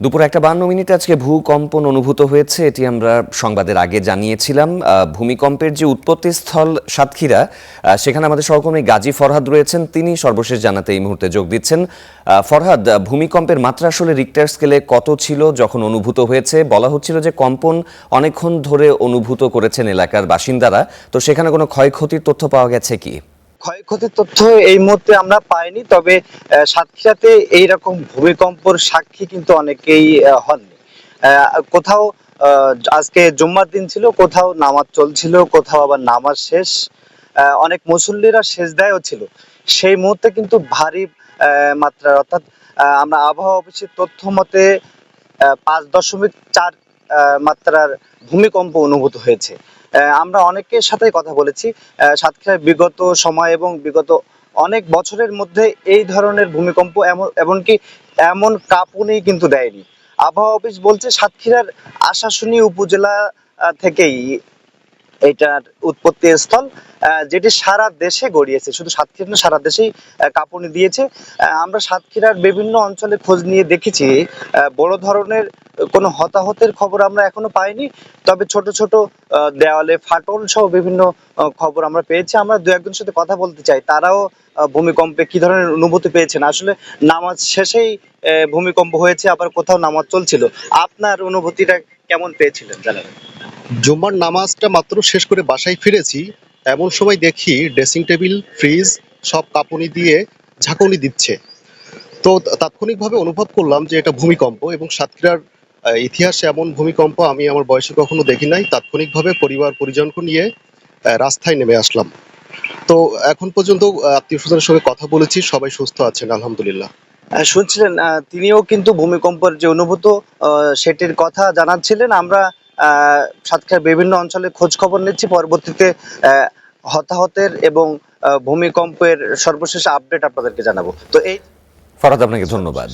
দুপুর 1:52 আজকে ভূকম্পন অনুভূত হয়েছে, এটি আমরা সংবাদের আগে জানিয়েছিলাম। ভূমিকম্পের যে উৎপত্তিস্থল সাতক্ষীরা, সেখানে আমাদের সহকর্মী গাজী ফরহাদ রয়েছেন, তিনি সর্বশেষ জানাতে এই মুহূর্তে যোগ দিচ্ছেন। ফরহাদ, ভূমিকম্পের মাত্রা আসলে রিক্টার স্কেলে কত ছিল যখন অনুভূত হয়েছে? বলা হচ্ছিল যে কম্পন অনেকক্ষণ ধরে অনুভূত করেছেন এলাকার বাসিন্দারা, তো সেখানে কোনো ক্ষয়ক্ষতির তথ্য পাওয়া গেছে কি? ক্ষয়ক্ষতির তথ্য এই মুহূর্তে আমরা পাইনি, তবে সাতক্ষীরাতে এইরকম ভূমিকম্পর সাক্ষী কিন্তু অনেকেই হননি। কোথাও আজকে জুম্মার দিন ছিল, কোথাও নামাজ চলছিল, কোথাও আবার নামাজ শেষ, অনেক মুসল্লিরা সেজদায়ও ছিল। সেই মুহূর্তে কিন্তু ভারী মাত্রার, অর্থাৎ আমরা আবহাওয়া অফিসের তথ্য মতে 5.4 মাত্রার ভূমিকম্প অনুভূত হয়েছে। আমরা অনেকের সাথে কথা বলেছি। সাতক্ষীরার বিগত সময় এবং বিগত অনেক বছরের মধ্যে এই ধরনের ভূমিকম্প এমনকি এমন কাঁপুনি কিন্তু দেয়নি। আবহাওয়া অফিস বলছে সাতক্ষীরার আশাশুনি উপজেলা থেকেই এটার উৎপত্তি স্থল, যেটি সারা দেশে গড়িয়েছে, শুধু সাতক্ষীরা না, সারা দেশেই কাঁপুনি দিয়েছে। আমরা সাতক্ষীরার বিভিন্ন অঞ্চলে খোঁজ নিয়ে দেখেছি, বড় ধরনের কোনো হতাহতের খবর আমরা এখনো পাইনি, তবে ছোট ছোট দেওয়ালে ফাটল সহ বিভিন্ন খবর আমরা পেয়েছি। আমরা দু একজনের সাথে কথা বলতে চাই, তারাও ভূমিকম্পে কি ধরনের অনুভূতি পেয়েছেন। আসলে নামাজ শেষেই ভূমিকম্প হয়েছে, আবার কোথাও নামাজ চলছিল। আপনার অনুভূতিটা কেমন পেয়েছিলেন জানাবেন। জুম্মার নামাজটা মাত্র শেষ করে বাসায় ফিরেছি, এমন সময় দেখি ড্রেসিং টেবিল, ফ্রিজ সব কাঁপুনি দিয়ে ঝাঁকুনি দিচ্ছে। তো তাৎক্ষণিকভাবে অনুভব করলাম যে এটা ভূমিকম্প, এবং সাতক্ষীরার ইতিহাসে এমন ভূমিকম্প আমি আমার বয়সে কখনো দেখি নাই। তাৎক্ষণিকভাবে পরিবার পরিজনকে নিয়ে রাস্তায় নেমে আসলাম। তো এখন পর্যন্ত আত্মীয় স্বজনের সঙ্গে কথা বলেছি, সবাই সুস্থ আছেন আলহামদুলিল্লাহ। শুনছিলেন, তিনিও কিন্তু ভূমিকম্পের যে অনুভূত সেটির কথা জানাচ্ছিলেন। আমরা সাতক্ষীরার বিভিন্ন অঞ্চলে খোঁজ খবর নিচ্ছি, পরবর্তীতে হতাহতের এবং ভূমিকম্পের সর্বশেষ আপডেট আপনাদেরকে জানাবো। তো এই ফরহাদ, আপনাকে ধন্যবাদ।